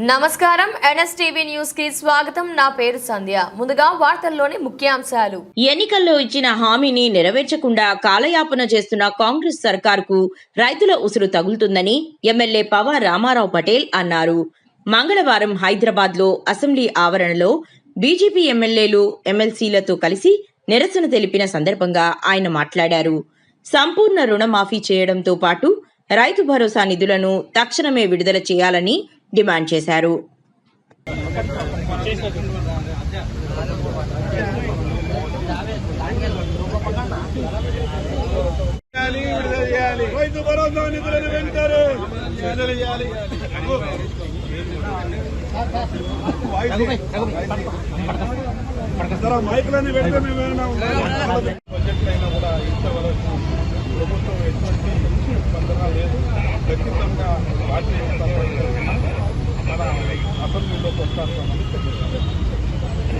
నమస్కారం NSTV news కి స్వాగతం. నా పేరు సంధ్య. ముందుగా వార్తల్లోని ముఖ్యాంశాలు. ఎన్నికల్లో ఇచ్చిన హామీని నెరవేర్చకుండా కాలయాపన చేస్తున్న కాంగ్రెస్ సర్కార్కు రైతుల ఉసురు తగులుతుందని ఎమ్మెల్యే పవార్ రామారావు పటేల్ అన్నారు. మంగళవారం హైదరాబాద్ లో అసెంబ్లీ ఆవరణలో బీజేపీ ఎమ్మెల్యేలు ఎమ్మెల్సీలతో కలిసి నిరసన తెలిపిన సందర్భంగా ఆయన మాట్లాడారు. సంపూర్ణ రుణమాఫీ చేయడంతో పాటు రైతు భరోసా నిధులను తక్షణమే విడుదల చేయాలని డిమాండ్ చేశారు. రైతు భరోసా నిధులను వెంటనే విడుదల చేయాలి. మైకులన్నీ వెంటనే బడ్జెట్ అయినా కూడా ఇంతవరకు ప్రభుత్వం ఎటువంటి స్పందన లేదు. ఖచ్చితంగా వాటి మన అసెంబ్లీలోకి వస్తామని తెలియజేస్తారు.